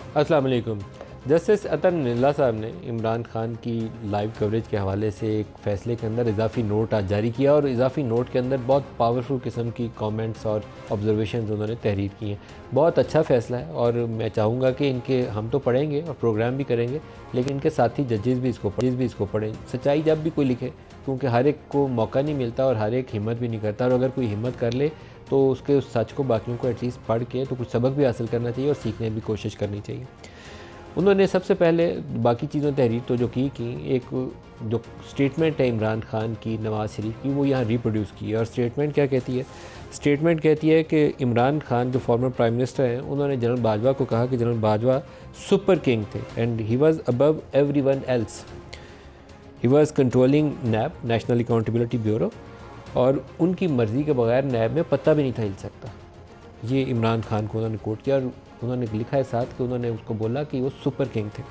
अस्सलाम वालेकुम। जस्टिस अतर निल्ला साहब ने इमरान खान की लाइव कवरेज के हवाले से एक फ़ैसले के अंदर इजाफ़ी नोट आज जारी किया और इजाफ़ी नोट के अंदर बहुत पावरफुल किस्म की कमेंट्स और ऑब्जर्वेशंस उन्होंने तहरीर की हैं। बहुत अच्छा फ़ैसला है और मैं चाहूँगा कि इनके हम तो पढ़ेंगे और प्रोग्राम भी करेंगे, लेकिन इनके साथी जजेस भी इसको पढ़ें। सच्चाई जब भी कोई लिखे, क्योंकि हर एक को मौका नहीं मिलता और हर एक हिम्मत भी नहीं करता, और अगर कोई हिम्मत कर ले तो उसके उस सच को बाकियों को एटलीस्ट पढ़ के तो कुछ सबक भी हासिल करना चाहिए और सीखने की कोशिश करनी चाहिए। उन्होंने सबसे पहले बाकी चीज़ों तहरीर तो जो की एक जो स्टेटमेंट है इमरान खान की नवाज़ शरीफ की, वो यहाँ रिप्रोड्यूस की है। और स्टेटमेंट क्या कहती है? स्टेटमेंट कहती है कि इमरान खान जो फॉर्मर प्राइम मिनिस्टर हैं, उन्होंने जनरल बाजवा को कहा कि जनरल बाजवा सुपर किंग थे and he was above everyone else. He was controlling NAB, National Accountability Bureau, और उनकी मर्ज़ी के बगैर नैब में पत्ता भी नहीं था हिल सकता। ये इमरान खान को उन्होंने कोट किया और उन्होंने लिखा है साथ कि उन्होंने उसको बोला कि वो सुपर किंग थे।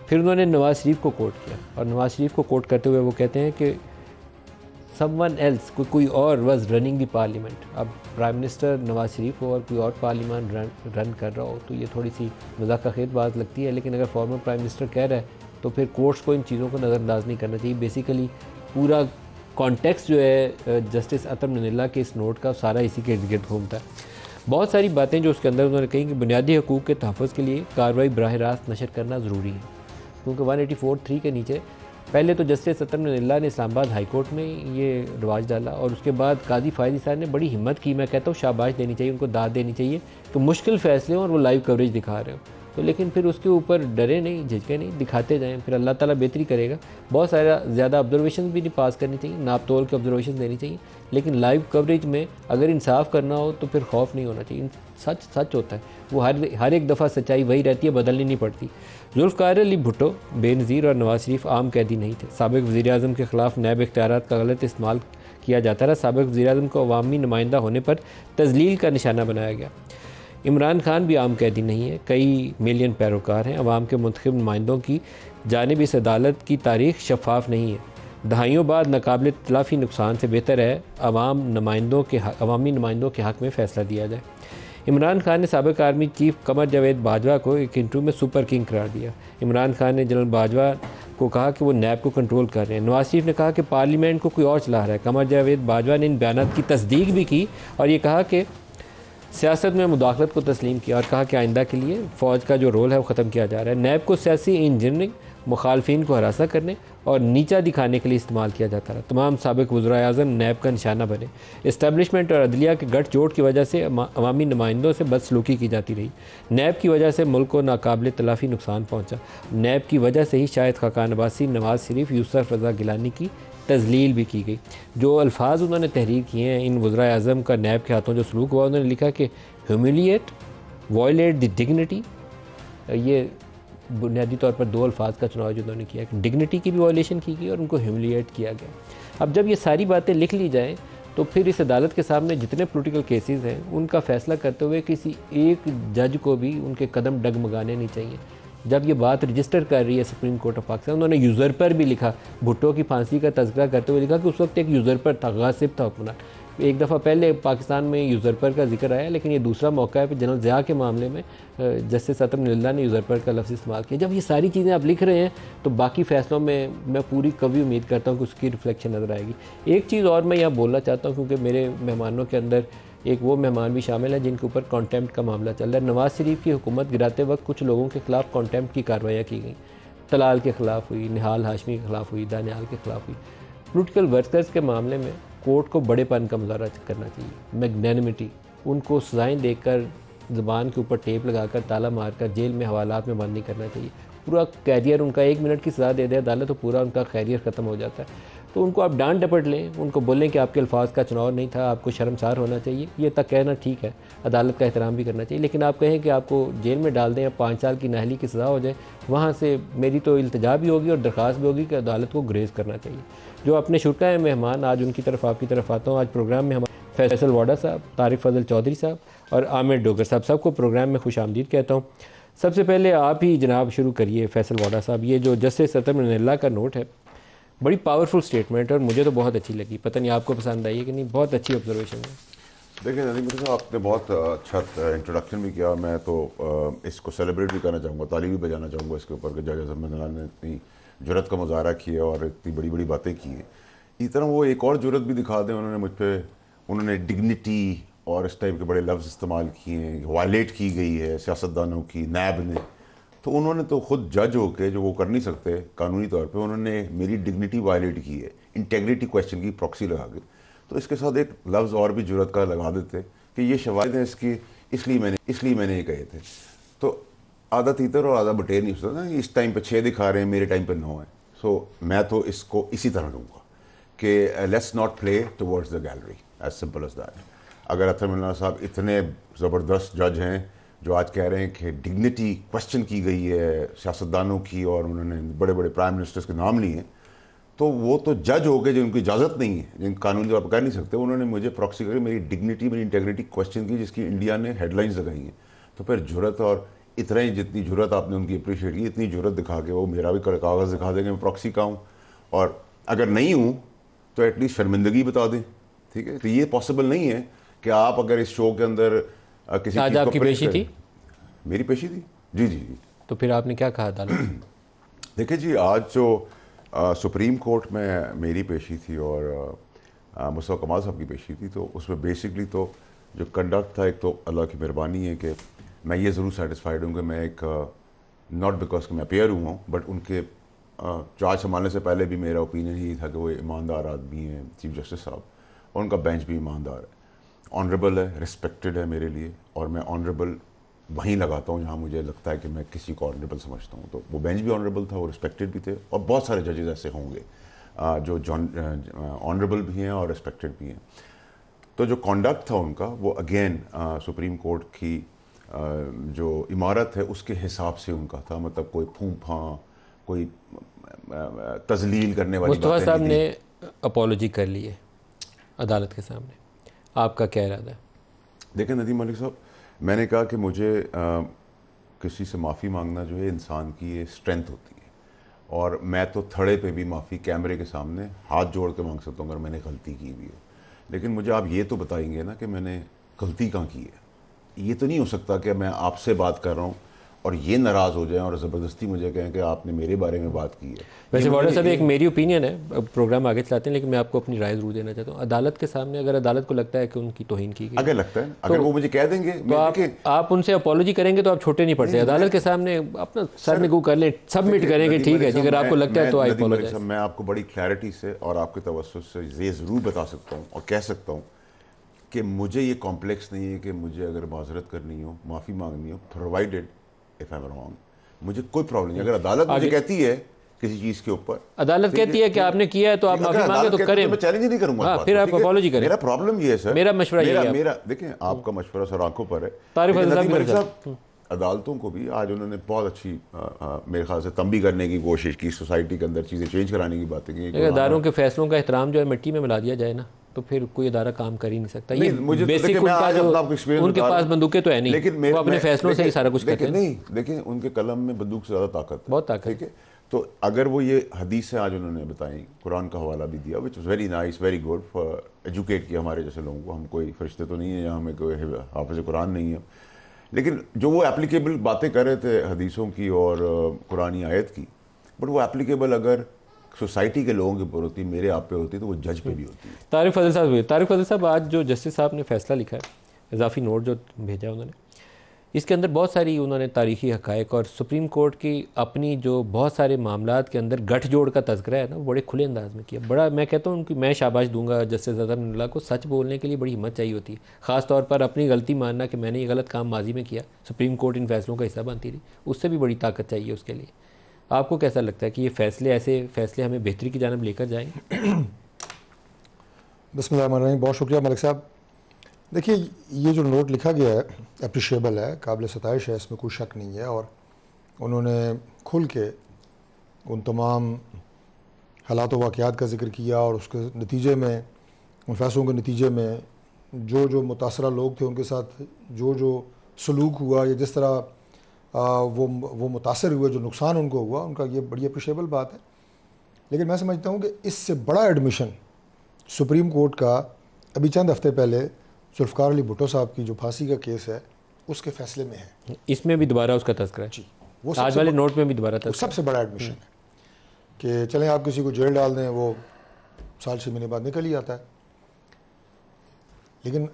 फिर उन्होंने नवाज़ शरीफ को कोट किया और नवाज़ शरीफ को कोट करते हुए वो कहते हैं कि समवन एल्स, कोई और वाज रनिंग द पार्लियामेंट। अब प्राइम मिनिस्टर नवाज़ शरीफ हो और कोई और पार्लियामेंट रन कर रहा हो तो ये थोड़ी सी मज़ाक़खेज़ बात लगती है, लेकिन अगर फॉर्मर प्राइम मिनिस्टर कह रहा है तो फिर कोर्ट्स को इन चीज़ों को नज़रअंदाज नहीं करना चाहिए। बेसिकली पूरा कॉन्टेक्स्ट जो है जस्टिस अतर निल्ला के इस नोट का सारा इसी के इर्द गिर्द घूमता है। बहुत सारी बातें जो उसके अंदर उन्होंने कही कि बुनियादी हकूक़ के तहफ़्फ़ुज़ के लिए कार्रवाई बराह रास्त नशर करना ज़रूरी है, क्योंकि 184(3) के नीचे पहले तो जस्टिस अतर निल्ला ने इस्लामाबाद हाई कोर्ट में ये रिवाज डाला और उसके बाद काजी फ़ायज़ी साहब ने बड़ी हिम्मत की। मैं कहता हूँ शाबाश देनी चाहिए, उनको दाद देनी चाहिए कि मुश्किल फ़ैसले हों और वो लाइव कवरेज दिखा रहे हो तो, लेकिन फिर उसके ऊपर डरे नहीं, झिझके नहीं, दिखाते जाएँ, फिर अल्लाह ताला बेहतरी करेगा। बहुत सारा ज़्यादा ऑब्जर्वेशन भी नहीं पास करनी चाहिए, नाप तोल के ऑब्जर्वेशन देनी चाहिए, लेकिन लाइव कवरेज में अगर इंसाफ करना हो तो फिर खौफ नहीं होना चाहिए। सच सच होता है, वो हर एक दफ़ा सच्चाई वही रहती है, बदलनी नहीं पड़ती। जुल्फ़िकार अली भुट्टो, बेनज़ीर और नवाज़ शरीफ आम कैदी नहीं थे। साबिक़ वज़ीर-ए-आज़म के ख़िलाफ़ नैब इख्तियारात का गलत इस्तेमाल किया जाता रहा। साबिक़ वज़ीर-ए-आज़म को अवामी नुमाइंदा होने पर तज़लील का निशाना बनाया गया। इमरान खान भी आम कैदी नहीं है, कई मिलियन पैरोकार हैं। अवाम के मुंतखब नुमाइंदों की जानिब इस अदालत की तारीख़ शफ़ाफ़ नहीं है। दहाइयों बाद नाकाबिल तलाफ़ी नुकसान से बेहतर है अवामी नुमाइंदों के हक़ में फ़ैसला दिया जाए। इमरान खान ने साबिक़ आर्मी चीफ़ कमर जावेद बाजवा को एक इंटरव्यू में सुपर किंग करार दिया। इमरान खान ने जनरल बाजवा को कहा कि वो नैब को कंट्रोल कर रहे हैं। नवाज़ शरीफ ने कहा कि पार्लियामेंट को कोई और चला रहा है। कमर जावेद बाजवा ने इन बयानात की तस्दीक भी की और ये कहा कि सियासत में मुदाखलत को तस्लीम किया और कहा कि आइंदा के लिए फ़ौज का जो रोल है वो ख़त्म किया जा रहा है। नैब को सियासी इंजीनियरिंग, मुखालफिन को हरासा करने और नीचा दिखाने के लिए इस्तेमाल किया जाता रहा। तमाम साबिक़ वज़ीर-ए-आज़म नैब का निशाना बने। इस्टेब्लिशमेंट और अदलिया के गठजोड़ की वजह से अवामी नुमाइंदों से बदसलूकी की जाती रही। नैब की वजह से मुल्क को नाकाबिल तलाफ़ी नुकसान पहुँचा। नैब की वजह से ही शाहिद खाकान अब्बासी, नवाज़ शरीफ, यूसुफ रज़ा गिलानी की तज़लील भी की गई। जो अल्फाज उन्होंने तहरीर किए हैं इन वज़ीर-ए-आज़म का नैब के हाथों जो सलूक हुआ, उन्होंने लिखा कि ह्यूमिलिएट, वायलेट द डिग्निटी। ये बुनियादी तौर पर दो अल्फाज का चुनाव जो उन्होंने किया कि डिग्निटी की भी वायलेशन की गई और उनको ह्यूमिलिएट किया गया। अब जब ये सारी बातें लिख ली जाएँ तो फिर इस अदालत के सामने जितने पॉलिटिकल केसेस हैं उनका फ़ैसला करते हुए किसी एक जज को भी उनके कदम डगमगाने नहीं चाहिए। जब ये बात रजिस्टर कर रही है सुप्रीम कोर्ट ऑफ पाकिस्तान, उन्होंने यूज़रपर भी लिखा, भुट्टो की फांसी का तज़किरा करते हुए लिखा कि उस वक्त एक यूज़रपर था, गासिब था हुक्मरान। एक दफ़ा पहले पाकिस्तान में यूज़रपर का जिक्र आया, लेकिन ये दूसरा मौका है कि जनरल ज़िया के मामले में जस्टिस अतर निल्ला ने यूज़रपर का लफ्ज़ इस्तेमाल किया। जब ये सारी चीज़ें आप लिख रहे हैं तो बाकी फ़ैसलों में मैं पूरी कभी उम्मीद करता हूँ कि उसकी रिफ्लेक्शन नज़र आएगी। एक चीज़ और मैं यहाँ बोलना चाहता हूँ, क्योंकि मेरे मेहमानों के अंदर एक वो मेहमान भी शामिल हैं जिनके ऊपर कॉन्टेम्प्ट का मामला चल रहा है। नवाज़ शरीफ की हुकूमत गिराते वक्त कुछ लोगों के ख़िलाफ़ कॉन्टेम्प्ट की कार्रवाइयाँ की गई। तलाल के ख़िलाफ़ हुई, निहाल हाशमी के ख़िलाफ़ हुई, दानियाल के ख़िलाफ़ हुई। पॉलिटिकल वर्कर्स के मामले में कोर्ट को बड़ेपन का मुजाहरा करना चाहिए, मैग्नेनिमिटी। उनको सज़ाएँ देकर, ज़बान के ऊपर टेप लगाकर, ताला मारकर जेल में हवालात में बंद नहीं करना चाहिए। पूरा कैरियर उनका 1 मिनट की सज़ा दे दे अदालत तो पूरा उनका कैरियर ख़त्म हो जाता है। तो उनको आप डांट डपट लें, उनको बोलें कि आपके अल्फाज का चुनाव नहीं था, आपको शर्मसार होना चाहिए, ये तक कहना ठीक है, अदालत का एहतराम भी करना चाहिए। लेकिन आप कहें कि आपको जेल में डाल दें या 5 साल की नाहली की सज़ा हो जाए, वहाँ से मेरी तो इल्तिजा भी होगी और दरख्वास्त भी होगी कि अदालत को ग्रेज़ करना चाहिए। जो अपने शुरा हैं मेहमान, आज उनकी तरफ आपकी तरफ आता हूँ। आज प्रोग्राम में हमारे फैसल वाडा साहब, तारिक फजल चौधरी साहब और आमिर डोगर साहब, सबको प्रोग्राम में खुशामदीद कहता हूँ। सबसे पहले आप ही जनाब शुरू करिए फैसल वाडा साहब। ये जो जस्टिस अतर निल्ला का नोट है, बड़ी पावरफुल स्टेटमेंट है और मुझे तो बहुत अच्छी लगी। पता नहीं आपको पसंद आई है कि नहीं, बहुत अच्छी ऑब्जर्वेशन है। देखिए नदीम साहब, आपने बहुत अच्छा इंट्रोडक्शन भी किया। मैं तो इसको सेलिब्रेट भी करना चाहूँगा, ताली भी बजाना चाहूँगा इसके ऊपर कि जज अहमद ने इतनी जुरत का मुजाहरा किया और इतनी बड़ी बड़ी बातें की हैं। इसी तरह वो एक और जुरत भी दिखा दें उन्होंने मुझ पर। उन्होंने डिग्निटी और इस टाइप के बड़े लफ्ज़ इस्तेमाल किए हैं, वायलेट की गई है सियासतदानों की, नैब ने। तो उन्होंने तो खुद जज होके, जो वो कर नहीं सकते कानूनी तौर पे, उन्होंने मेरी डिग्निटी वायलेट की है, इंटेग्रिटी क्वेश्चन की प्रॉक्सी लगा के। तो इसके साथ एक लफ्ज़ और भी जुरत का लगा देते कि ये शवाहिद हैं इसकी, इसलिए मैंने ये कहे थे। तो आधा तीतर और आधा बटेर नहीं हो सकता ना, इस टाइम पे 6 दिखा रहे हैं, मेरे टाइम पे 9 है। सो मैं तो इसको इसी तरह लूँगा कि let's not play towards the gallery, as simple as that. अगर अतर मिल्ला साहब इतने ज़बरदस्त जज हैं जो आज कह रहे हैं कि डिग्निटी क्वेश्चन की गई है सियासतदानों की, और उन्होंने बड़े बड़े प्राइम मिनिस्टर्स के नाम लिए हैं, तो वो तो जज हो गए जिनकी इजाज़त नहीं है, जिन कानूनी तौर पर कर नहीं सकते। उन्होंने मुझे प्रॉक्सी करके मेरी डिग्निटी, मेरी इंटेग्रिटी क्वेश्चन की, जिसकी इंडिया ने हेडलाइंस लगाई हैं। तो फिर जुरत, और इतना ही जितनी जुरत आपने उनकी अप्रिशिएट की, इतनी जुरत दिखा के वो मेरा भी कागज़ दिखा देंगे मैं प्रॉक्सी का हूँ, और अगर नहीं हूँ तो एटलीस्ट शर्मिंदगी बता दें। ठीक है, तो ये पॉसिबल नहीं है कि आप अगर इस शो के अंदर किसी आज चीज़ को आपकी पेशी थी? मेरी पेशी थी जी जी जी। तो फिर आपने क्या कहा अदालत? देखिए जी, आज जो सुप्रीम कोर्ट में मेरी पेशी थी और मुस्तफ़ा कमाल साहब की पेशी थी, तो उसमें बेसिकली तो जो कंडक्ट था, एक तो अल्लाह की मेहरबानी है कि मैं ये ज़रूर सेटिस्फाइड हूँ कि मैं एक, नॉट बिकॉज कि मैं अपेयर हुआ हूँ, बट उनके चार्ज संभालने से पहले भी मेरा ओपिनियन यही था कि वो ईमानदार आदमी हैं, चीफ जस्टिस साहब, और उनका बेंच भी ईमानदार है, ऑनरेबल है, रिस्पेक्टेड है मेरे लिए, और मैं ऑनरेबल वहीं लगाता हूँ जहाँ मुझे लगता है कि मैं किसी को ऑनरेबल समझता हूँ। तो वो बेंच भी ऑनरेबल था, वो रिस्पेक्टेड भी थे, और बहुत सारे जजेस ऐसे होंगे जो ऑनरेबल भी हैं और रिस्पेक्टेड भी हैं। तो जो कॉन्डक्ट था उनका, वो अगेन सुप्रीम कोर्ट की जो इमारत है उसके हिसाब से उनका था, मतलब कोई फूंफा, कोई तजलील करने वाली मुस्तफ़ा बातें साहब नहीं ने थी। अपॉलोजी कर ली है अदालत के सामने, आपका क्या इरादा है? देखें नदीम मलिक साहब, मैंने कहा कि मुझे किसी से माफ़ी मांगना जो है इंसान की ये स्ट्रेंथ होती है, और मैं तो थड़े पे भी माफ़ी कैमरे के सामने हाथ जोड़ के मांग सकता हूँ अगर मैंने गलती की हुई हो। लेकिन मुझे आप ये तो बताएंगे ना कि मैंने गलती कहाँ की है। ये तो नहीं हो सकता कि मैं आपसे बात कर रहा हूँ और ये नाराज़ हो जाएं और ज़बरदस्ती मुझे कहें कि आपने मेरे बारे में बात की है। वैसे वार्डन साहब, एक मेरी ओपिनियन है, अब प्रोग्राम आगे चलाते हैं, लेकिन मैं आपको अपनी राय जरूर देना चाहता हूँ। अदालत के सामने अगर अदालत को लगता है कि उनकी तौहीन की गई, अगर लगता है, अगर वो मुझे कह देंगे, तो आप उनसे अपॉलोजी करेंगे तो आप छोटे नहीं पड़ते। अदालत के सामने अपना सर में गो कर लें, सबमिट करेंगे, ठीक है जी, अगर आपको लगता है तो आई अपॉलोजाइज। मैं आपको बड़ी क्लैरिटी से और आपके तवज्जुह से ये ज़रूर बता सकता हूँ और कह सकता हूँ कि मुझे ये कॉम्प्लेक्स नहीं है कि मुझे अगर माजरत करनी हो, माफ़ी मांगनी हो, provided if I am wrong, मुझे कोई प्रॉब्लम नहीं। अगर अदालत मुझे कहती है किसी चीज़ के ऊपर, अदालत कहती है कि आपने किया है तो आप माफी मांगे तो करें, मैं चैलेंज नहीं करूंगा। हाँ, फिर आप अपॉलोजी करें। मेरा प्रॉब्लम ये है सर, मेरा मशवरा ये है। मेरा देखिए, आपका मशवरा सर आंखों पर है। तारिफ साहब, अदालतों को भी आज उन्होंने बहुत अच्छी मेरे ख्याल से तंबी करने की कोशिश की, सोसाइटी के अंदर चीज़ें चेंज कराने की बातें की। अदारों के फैसलों का एहतराम जो है मिट्टी में मिला दिया जाए ना, तो फिर कोई अदारा काम कर ही नहीं सकता। ये मुझे बेसिक उनका जो, उनके पास बंदूकें तो है नहीं, लेकिन वो अपने फैसलों से ही सारा कुछ करते हैं। नहीं, देखिए उनके कलम में बंदूक से ज़्यादा ताकत है, बहुत ताकत। ठीक है। तो अगर वो ये हदीसें आज उन्होंने बताई, कुरान का हवाला भी दिया, which was very nice, very good for educate किया हमारे जैसे लोगों को। हम कोई फरिश्ते तो नहीं है या हमें कोई हाफिज़ कुरान नहीं है, लेकिन जो वो एप्लीकेबल बातें कर रहे थे हदीसों की और कुरानी आयत की, बट वो एप्लीकेबल अगर सोसाइटी के लोगों के ऊपर होती, मेरे आप पे होती, तो वो जज पे भी होती है। तारिक फजल साहब, आज जो जस्टिस साहब ने फैसला लिखा है, इजाफी नोट जो भेजा है उन्होंने, इसके अंदर बहुत सारी उन्होंने तारीखी हक़ाइक़ और सुप्रीम कोर्ट की अपनी जो बहुत सारे मामलात के अंदर गठजोड़ का तज़किरा है ना, वो बड़े खुले अंदाज में किया। बड़ा मैं कहता हूँ उनकी मैं शाबाश दूंगा जस्टिस अज़हर मिल्ला को। सच बोलने के लिए बड़ी हिम्मत चाहिए होती है, ख़ास तौर पर अपनी गलती मानना कि मैंने ये गलत काम माजी में किया, सुप्रीम कोर्ट इन फैसलों का हिस्सा बनती रही, उससे भी बड़ी ताकत चाहिए उसके लिए। आपको कैसा लगता है कि ये फैसले, ऐसे फैसले हमें बेहतरी की जानब लेकर जाएंगे? बिस्मिल्लाहिर्रहमानिर्रहीम, बहुत शुक्रिया मलिक साहब। देखिए, ये जो नोट लिखा गया है अप्रिशिएबल है, काबिल सताइश है, इसमें कोई शक नहीं है। और उन्होंने खुल के उन तमाम हालात व वाक़यात का ज़िक्र किया और उसके नतीजे में, उन फैसलों के नतीजे में जो जो मुतासरा लोग थे उनके साथ जो जो सलूक हुआ या जिस तरह वो मुतासर हुए, जो नुकसान उनको हुआ, उनका ये बड़ी अप्रिशिएबल बात है। लेकिन मैं समझता हूँ कि इससे बड़ा एडमिशन सुप्रीम कोर्ट का अभी चंद हफ्ते पहले जुल्फ़िकार अली भुट्टो साहब की जो फांसी का केस है उसके फैसले में है। इसमें भी दोबारा उसका तस्करा है जी, वो आज वाले नोट में भी दोबारा वो तस्करा सबसे बड़ा एडमिशन है कि चलें आप किसी को जेल डाल दें, वो साल 6 महीने बाद निकल ही आता है। लेकिन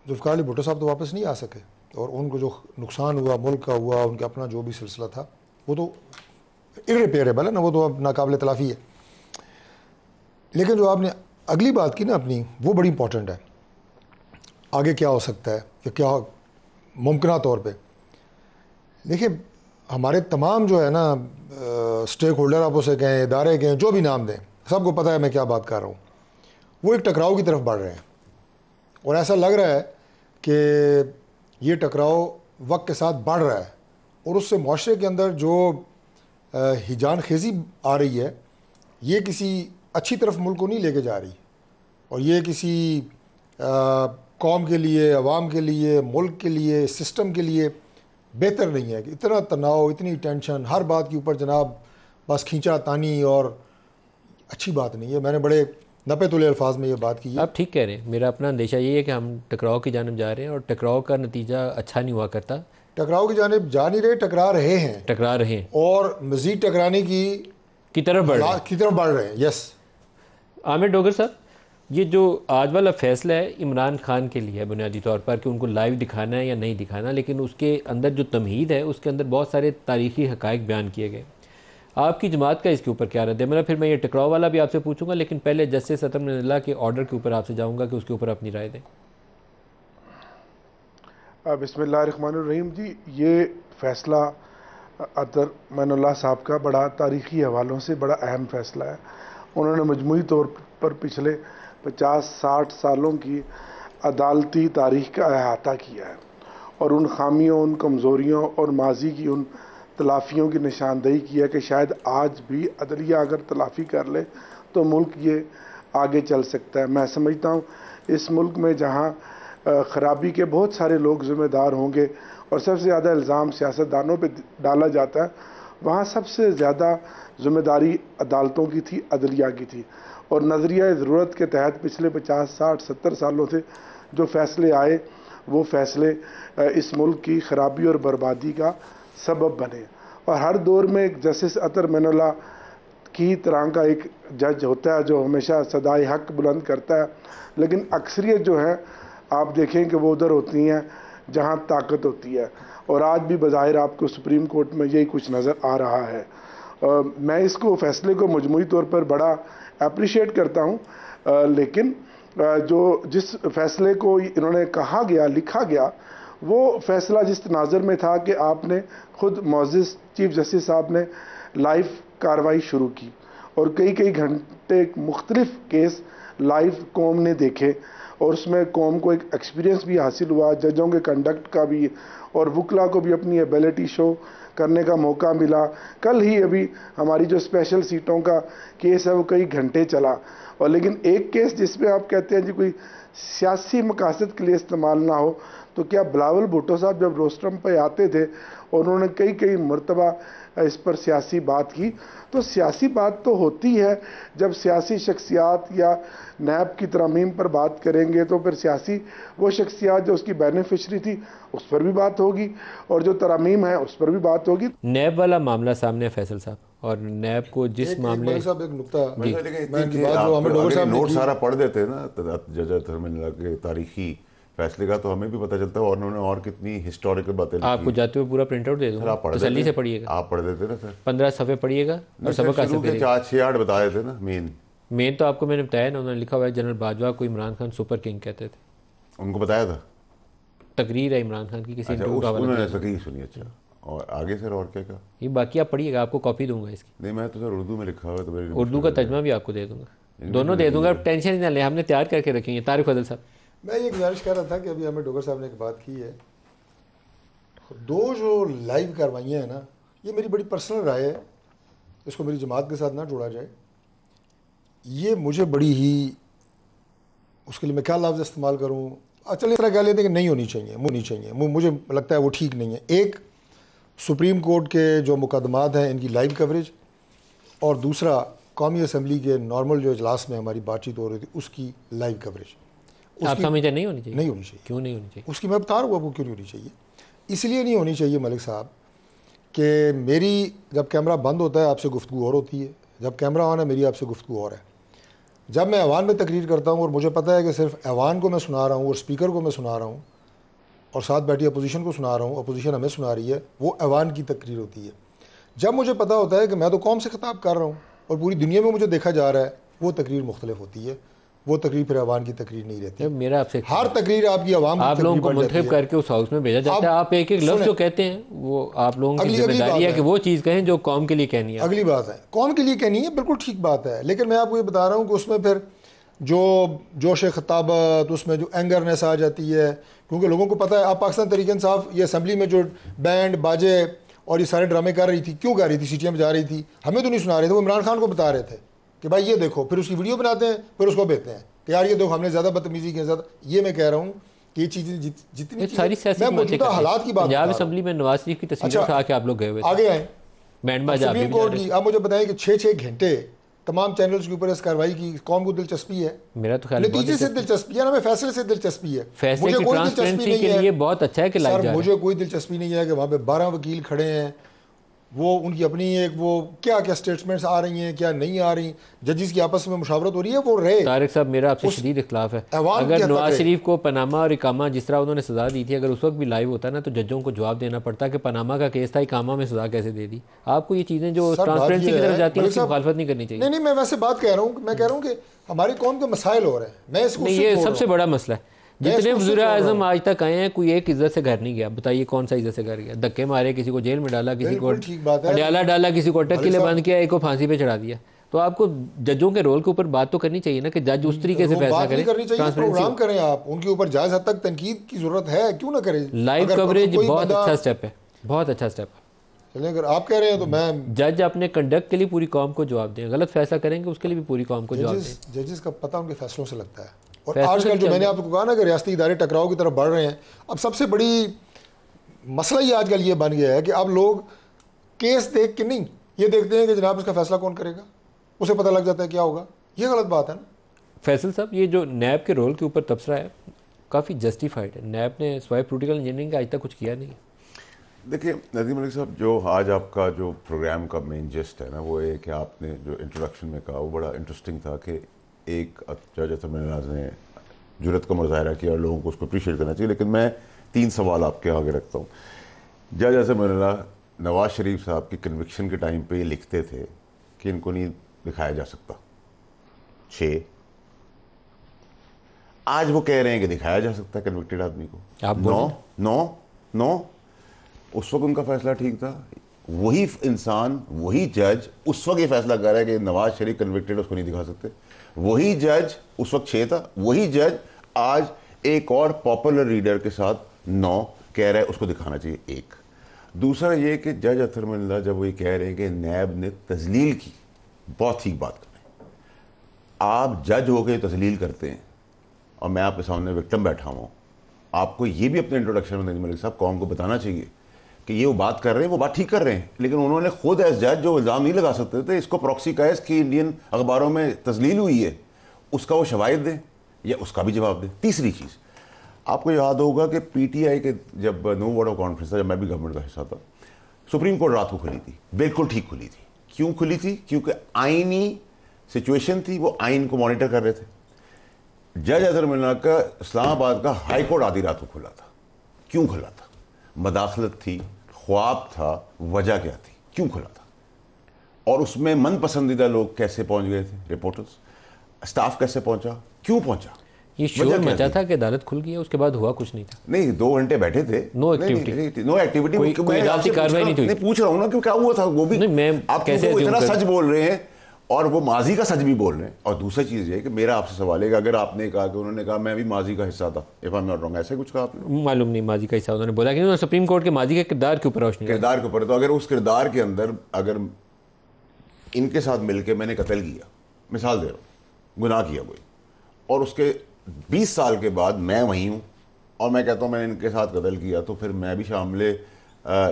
जुल्फ़िकार अली भुट्टो साहब तो वापस नहीं आ सके, और उनको जो नुकसान हुआ मुल्क का हुआ, उनका अपना जो भी सिलसिला था, वो तो इररिपेयरेबल है ना, वो तो अब नाकाबिल तलाफ़ी है। लेकिन जो आपने अगली बात की ना अपनी, वो बड़ी इंपॉर्टेंट है। आगे क्या हो सकता है कि क्या मुमकिन तौर पे देखिए, हमारे तमाम जो है ना स्टेक होल्डर, आप उसे कहें, इदारे कहें, जो भी नाम दें, सबको पता है मैं क्या बात कर रहा हूँ, वो एक टकराव की तरफ बढ़ रहे हैं। और ऐसा लग रहा है कि ये टकराव वक्त के साथ बढ़ रहा है, और उससे माशरे के अंदर जो हिजान खेजी आ रही है, ये किसी अच्छी तरफ मुल्क को नहीं लेके जा रही, और ये किसी कौम के लिए, अवाम के लिए, मुल्क के लिए, सिस्टम के लिए बेहतर नहीं है कि इतना तनाव, इतनी टेंशन, हर बात के ऊपर जनाब बस खींचा तानी, और अच्छी बात नहीं है। मैंने बड़े नपे तुले अल्फाज में ये बात की है। आप ठीक कह रहे हैं। मेरा अपना अंदेशा ये है कि हम टकराव की जानब जा रहे हैं, और टकराव का नतीजा अच्छा नहीं हुआ करता। टकराव की जानिब जा नहीं रहे, टकरा रहे हैं, और मज़ीद टकराने की तरफ बढ़ रहे हैं। यस आमिर डोगर साहब, ये जो आज वाला फैसला है इमरान खान के लिए है बुनियादी तौर पर कि उनको लाइव दिखाना है या नहीं दिखाना, लेकिन उसके अंदर जो तमहीद है उसके अंदर बहुत सारे तारीख़ी हक़ाइक़ बयान किए गए। आपकी जमात का इसके ऊपर क्या रद्द है? मतलब फिर मैं ये टकराव वाला भी आपसे पूछूंगा, लेकिन पहले जस्टिस अतर मिनल्ला के ऑर्डर के ऊपर आपसे जाऊंगा कि उसके ऊपर अपनी राय दें। बिस्मिल्लाहिर्रहमानिर्रहीम जी, ये फ़ैसला अतर मिनल्ला साहब का बड़ा तारीख़ी हवालों से बड़ा अहम फ़ैसला है। उन्होंने मजमूई तौर पर पिछले 50-60 सालों की अदालती तारीख़ का अहाता किया है, और उन खामियों, उन कमज़ोरियों और माजी की उन तलाफ़ियों की निशानदेही की है कि शायद आज भी अदलिया अगर तलाफ़ी कर ले तो मुल्क ये आगे चल सकता है। मैं समझता हूँ इस मुल्क में जहाँ ख़राबी के बहुत सारे लोग ज़िम्मेदार होंगे और सबसे ज़्यादा इल्ज़ाम सियासतदानों पे डाला जाता है, वहाँ सबसे ज़्यादा ज़िम्मेदारी अदालतों की थी, अदलिया की थी। और नज़रिया ज़रूरत के तहत पिछले 50, 60, 70 सालों से जो फ़ैसले आए, वो फ़ैसले इस मुल्क की ख़राबी और बर्बादी का सबब बने। और हर दौर में एक जस्टिस अतर मिनल्ला की तरह का एक जज होता है जो हमेशा सदाए हक बुलंद करता है, लेकिन अक्सरियत जो है आप देखें कि वो उधर होती हैं जहाँ ताकत होती है, और आज भी बज़ाहिर आपको सुप्रीम कोर्ट में यही कुछ नज़र आ रहा है। मैं इसको फ़ैसले को मजमूई तौर पर बड़ा अप्रिशिएट करता हूँ, लेकिन जो जिस फ़ैसले को इन्होंने कहा गया, लिखा गया, वो फ़ैसला जिस तनाज़र में था कि आपने ख़ुद मुअज़्ज़िज़ चीफ जस्टिस साहब ने लाइव कार्रवाई शुरू की, और कई घंटे मुख्तलिफ़ केस लाइव कौम ने देखे, और उसमें कौम को एक एक्सपीरियंस भी हासिल हुआ, जजों के कंडक्ट का भी, और वकला को भी अपनी एबिलिटी शो करने का मौका मिला। कल ही अभी हमारी जो स्पेशल सीटों का केस है वो कई घंटे चला, और लेकिन एक केस जिसमें आप कहते हैं जी कोई सियासी मकासद के लिए इस्तेमाल ना हो, तो क्या बिलावल भुट्टो साहब जब रोस्टरम पे आते थे और उन्होंने कई मरतबा इस पर सियासी बात की, तो सियासी बात तो होती है जब सियासी शख्सियात या नैब की तरमीम पर बात करेंगे, तो फिर सियासी वो शख्सियात जो उसकी बेनिफिशरी थी उस पर भी बात होगी, और जो तरमीम है उस पर भी बात होगी। नैब वाला मामला सामने फैसल साहब, और नैब को जिस मामले साहब एक नुकता नोट सारा पढ़ देते हैं ना जज अतर मिनल्ला के तारीखी फैसले का, तो हमें भी पता चलता है और उन्होंने और कितनी हिस्टोरिकल बातें लिखी। आपको जाते हुए पूरा प्रिंट आउट दे दूंगा, तसल्ली से पढ़िएगा। आप पढ़ देते ना सर, 15 सफ़े पढ़िएगा और सबक हासिल करिएगा। 4-6-8 बता देते ना। मेन तो आपको मैंने बताया ना, उन्होंने लिखा हुआ है जनरल बाजवा को इमरान खान सुपर किंग कहते थे, उनको बताया था। तकरीर है इमरान खान की किसी इंटरव्यू का उन्होंने सुनी। अच्छा, और आगे सर और क्या कहा? ये बाकी आप पढ़िएगा, आपको कॉपी दूंगा इसकी। नहीं, मैं तो सर उर्दू में लिखा हुआ है, तो उर्दू का तर्जमा भी आपको दे दूंगा, दोनों दे दूंगा, टेंशन ही ना ले, हमने तैयार करके रखेंगे। तारिक फजल साहब, मैं ये गुजारिश कर रहा था कि अभी आमिर डोगर साहब ने एक बात की है, दो जो लाइव कार्रवाइयाँ हैं ना, ये मेरी बड़ी पर्सनल राय है, इसको मेरी जमात के साथ ना जोड़ा जाए। ये मुझे बड़ी ही, उसके लिए मैं क्या लफ्ज़ इस्तेमाल करूँ, चलिए इस तरह कह लेते हैं कि नहीं होनी चाहिए, मुझे लगता है वो ठीक नहीं है। एक, सुप्रीम कोर्ट के जो मुकदमात हैं इनकी लाइव कवरेज, और दूसरा कौमी असम्बली के नॉर्मल जो इजलास में हमारी बातचीत हो रही थी उसकी लाइव कवरेज। आप समझते नहीं होनी चाहिए? नहीं होनी चाहिए। क्यों नहीं होनी चाहिए? उसकी मैं बता रहा हूँ आपको क्यों नहीं होनी चाहिए। इसलिए नहीं होनी चाहिए मलिक साहब कि मेरी जब कैमरा बंद होता है आपसे गुफ्तगू और होती है, जब कैमरा ऑन है मेरी आपसे गुफ्तगू और है। जब मैं ऐवान में तकरीर करता हूँ और मुझे पता है कि सिर्फ ऐवान को मैं सुना रहा हूँ और स्पीकर को मैं सुना रहा हूँ और साथ बैठी अपोजिशन को सुना रहा हूँ, अपोजिशन हमें सुना रही है, वो ऐवान की तकरीर होती है। जब मुझे पता होता है कि मैं तो कौम से खिताब कर रहा हूँ और पूरी दुनिया में मुझे देखा जा रहा है, वो तकरीर मुख्तलिफ होती है। वो तकरीर फिर अवाम की तकरीर नहीं रहती। मेरा आपसे हर तकरीर आपकी अवाम आप लोगों को मुंतखब करके उस हाउस में भेजा जाता है, आप एक एक लफ्ज़ जो कहते हैं वो आप लोगों की जिम्मेदारी है कि वो चीज़ कहें जो कौम के लिए कहनी है। अगली बात है, कौम के लिए कहनी है, बिल्कुल ठीक बात है। लेकिन मैं आपको ये बता रहा हूँ कि उसमें फिर जो जोश खिताबत, उसमें जो एंगरनेस आ जाती है, क्योंकि लोगों को पता है आप पाकिस्तान तहरीक इंसाफ ये असम्बली में जो बैंड बाजे और ये सारे ड्रामे कर रही थी, क्यों कर रही थी? सीटियाँ में जा रही थी, हमें तो नहीं सुना रहे थे, वो इमरान खान को बता रहे थे कि भाई ये देखो, फिर उसकी वीडियो बनाते हैं, फिर उसको भेजते हैं कि यार ये देखो हमने ज़्यादा बदतमीजी की, ज़्यादा। ये मैं कह रहा हूँ कि ये चीज़ें जितनी सारी मैं मौजूदा हालात की बात, पंजाब असम्बली में नवाज शरीफ की तस्वीरों से आके आप लोग गए हुए आगे आए बैंड बाजा। सुप्रीम कोर्ट की आप मुझे बताएं कि 6-6 घंटे तमाम चैनल्स के ऊपर इस कार्रवाई की कौम को दिलचस्पी है? मेरा तो ख्याल नतीजे से दिलचस्पी है ना, हमें फैसले से दिलचस्पी है। फैसले की ट्रांसपेरेंसी के लिए बहुत अच्छा है कि लाइव जा रहे हैं। मुझे कोई दिलचस्पी नहीं है कि वहाँ पे 12 वकील खड़े हैं, वो उनकी अपनी एक वो क्या क्या स्टेटमेंट्स आ रही हैं, क्या नहीं आ रही, जजेस की आपस में मुशावरत हो रही है, वो रहे। तारिक साहब मेरा आपसे शदीद इख्लाफ है। अगर नवाज शरीफ को पनामा और इकामा जिस तरह उन्होंने सज़ा दी थी, अगर उस वक्त भी लाइव होता ना तो जजों को जवाब देना पड़ता कि पनामा का केस था, इकामा में सज़ा कैसे दे दी। आपको ये चीज़ें जो ट्रांसपेरेंसी की तरफ जाती है उसकी मुखालफत नहीं करनी चाहिए। नहीं, मैं वैसे बात कह रहा हूँ, मैं कह रहा हूँ कि हमारी कौम के मसाइल हो रहे हैं। मैं इसको ये सबसे बड़ा मसला है। जितने वज़ीर आज़म आज तक आए हैं, कोई एक इज्जत से घर नहीं गया। बताइए कौन सा इज्जत से घर गया? धक्के मारे, किसी को जेल में डाला, किसी को अडयाला डाला, किसी को अटक के लिए बंद किया, एक को फांसी पे चढ़ा दिया। तो आपको जजों के रोल के ऊपर बात तो करनी चाहिए ना कि जज उस तरीके से फैसला करें, प्रोग्राम करें। आप उनके ऊपर जायज़ हद तक तनकीद की जरूरत है, क्यों ना करें? लाइव कवरेज बहुत अच्छा स्टेप है, बहुत अच्छा स्टेप है। चलिए, अगर आप कह रहे हैं तो मैं जज अपने कंडक्ट के लिए पूरी कौम को जवाब दें, गलत फैसला करेंगे उसके लिए भी पूरी कौम को जवाब दें। जजेस का पता उनके फैसलों से लगता है। और आजकल जो मैंने आपको कहा ना कि रियासती इदारे टकराव की तरफ बढ़ रहे हैं, अब सबसे बड़ी मसला ही आजकल ये बन गया है कि अब लोग केस देख के नहीं, ये देखते हैं कि जनाब इसका फैसला कौन करेगा, उसे पता लग जाता है क्या होगा। ये गलत बात है ना। फैसल साहब, ये जो नैब के रोल के ऊपर तबसरा है काफ़ी जस्टिफाइड है। नैब ने स्वाइप पोलिटिकल इंजीनियरिंग का आज तक कुछ किया नहीं है। देखिए नदीम मलिक साहब, जो आज आपका जो प्रोग्राम का मेन जेस्ट है ना, वो है कि आपने जो इंट्रोडक्शन में कहा वो बड़ा इंटरेस्टिंग था कि एक जज अतरनाज ने जुर्रत का मुजाहरा किया और लोगों को उसको अप्रिशिएट करना चाहिए। लेकिन मैं 3 सवाल आपके आगे रखता हूँ। जज अतरनाज नवाज शरीफ साहब की कन्विक्शन के टाइम पे ये लिखते थे कि इनको नहीं दिखाया जा सकता 6, आज वो कह रहे हैं कि दिखाया जा सकता है कन्विक्टेड आदमी को। आप 9 उस वक्त उनका फैसला ठीक था। वही इंसान, वही जज उस वक्त ये फैसला कर रहा है कि नवाज शरीफ कन्विक्टेड, उसको नहीं दिखा सकते। वही जज उस वक्त 6 था, वही जज आज एक और पॉपुलर रीडर के साथ 9 कह रहा है उसको दिखाना चाहिए 1। दूसरा ये कि जज अतहर मिल्ला जब वो ये कह रहे हैं कि नैब ने तजलील की, बहुत ठीक बात कर रहे हैं। आप जज होकर तजलील करते हैं और मैं आपके सामने विक्टिम बैठा हूँ, आपको ये भी अपने इंट्रोडक्शन में मलिक साहब कौम को बताना चाहिए कि ये वो बात कर रहे हैं, वो बात ठीक कर रहे हैं, लेकिन उन्होंने खुद एज जज जो इल्ज़ाम नहीं लगा सकते थे, इसको प्रॉक्सी कैस की इंडियन अखबारों में तजलील हुई है, उसका वो शवाहिद दें या उसका भी जवाब दें। तीसरी चीज़, आपको याद होगा कि PTI के जब नो वर्ड ऑफ कॉन्फ्रेंस था, जब मैं भी गवर्नमेंट का हिस्सा था, सुप्रीम कोर्ट रात को खुली थी, बिल्कुल ठीक खुली थी। क्यों खुली थी? क्योंकि आइनी सिचुएशन थी, वो आइन को मॉनिटर कर रहे थे। जज अतहर मिल्ला का इस्लामाबाद का हाई कोर्ट आधी रात को खुला था। क्यों खुला था? मदाखलत थी, ख्वाब था, वजह क्या थी, क्यों खुला था? और उसमें मन पसंदीदा लोग कैसे पहुंच गए थे, रिपोर्टर्स, स्टाफ कैसे पहुंचा, क्यों पहुंचा? ये शोर मचा था कि अदालत खुल गई है, उसके बाद हुआ कुछ नहीं था। नहीं, 2 घंटे बैठे थे, नो एक्टिविटी, नो एक्टिविटी, कोई अदालती कार्रवाई नहीं हुई। पूछ रहा हूं ना कि क्या हुआ था। वो भी आप कैसे इतना सच बोल रहे हैं और वो माजी का सच भी बोल रहे हैं। और दूसरी चीज़ ये कि मेरा आपसे सवाल है कि अगर आपने कहा कि उन्होंने कहा मैं भी माजी का हिस्सा था, if I am not wrong, ऐसे कुछ कहा आपने? मालूम नहीं माजी का हिस्सा उन्होंने बोला कि उन्होंने सुप्रीम कोर्ट के माजी के किरदार के ऊपर रोशनी, किरदार के ऊपर। तो अगर उस किरदार के अंदर अगर इनके साथ मिलकर मैंने कत्ल किया, मिसाल दे रहा हूँ, गुनाह किया कोई, और उसके 20 साल के बाद मैं वहीं हूँ और मैं कहता हूँ मैंने इनके साथ कत्ल किया, तो फिर मैं भी शामिल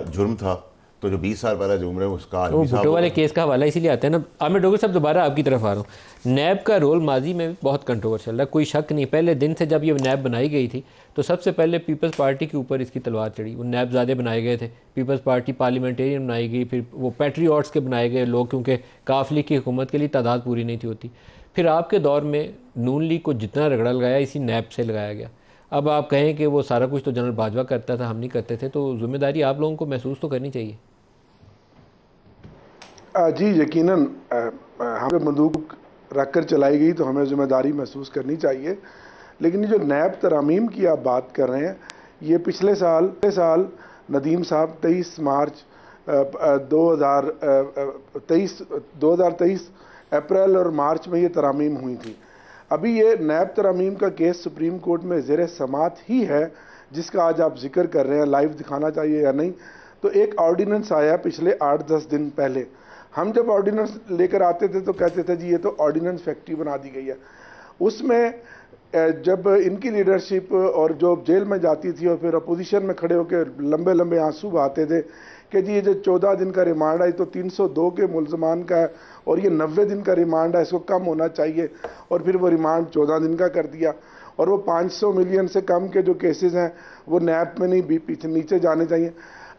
जुर्म था, तो जो 20 साल पहले जो उम्र है उसका वो भुट्टो वाले केस का हवाला इसीलिए आता है ना। आमिर डोगर साहब दोबारा आपकी तरफ आ रहा हूँ। नैब का रोल माजी में भी बहुत कंट्रोवर्शियल रहा, कोई शक नहीं। पहले दिन से जब ये नैब बनाई गई थी तो सबसे पहले पीपल्स पार्टी के ऊपर इसकी तलवार चढ़ी। वो नैब ज़्यादा बनाए गए थे, पीपल्स पार्टी पार्लियामेंटेरियन बनाई गई, फिर वो पैट्रियट्स के बनाए गए लोग, क्योंकि काफ लीग की हुकूमत के लिए तादाद पूरी नहीं थी होती। फिर आपके दौर में नून लीग को जितना रगड़ा लगाया इसी नैब से लगाया गया। अब आप कहें कि वो सारा कुछ तो जनरल बाजवा करता था, हम नहीं करते थे, तो जिम्मेदारी आप लोगों को महसूस तो करनी चाहिए। जी यकीनन हमें बंदूक रख कर चलाई गई तो हमें जिम्मेदारी महसूस करनी चाहिए। लेकिन ये जो नैब तरामीम की आप बात कर रहे हैं, ये पिछले साल नदीम साहब 23 मार्च 2023 अप्रैल और मार्च में ये तरामीम हुई थी। अभी ये नैब तरामीम का केस सुप्रीम कोर्ट में ज़ेर समात ही है, जिसका आज आप जिक्र कर रहे हैं, लाइव दिखाना चाहिए या नहीं। तो एक ऑर्डिनेंस आया पिछले 8-10 दिन पहले। हम जब ऑर्डिनेंस लेकर आते थे तो कहते थे जी ये तो ऑर्डिनेंस फैक्ट्री बना दी गई है। उसमें जब इनकी लीडरशिप और जो जेल में जाती थी और फिर अपोजिशन में खड़े होकर लंबे लंबे आंसू बहाते थे कि जी ये जो 14 दिन का रिमांड है तो 302 के मुलजमान का है और ये 90 दिन का रिमांड है, इसको कम होना चाहिए। और फिर वो रिमांड 14 दिन का कर दिया और वो 500 मिलियन से कम के जो केसेस हैं वो नैब में नहीं भी पीछे नीचे जाने चाहिए।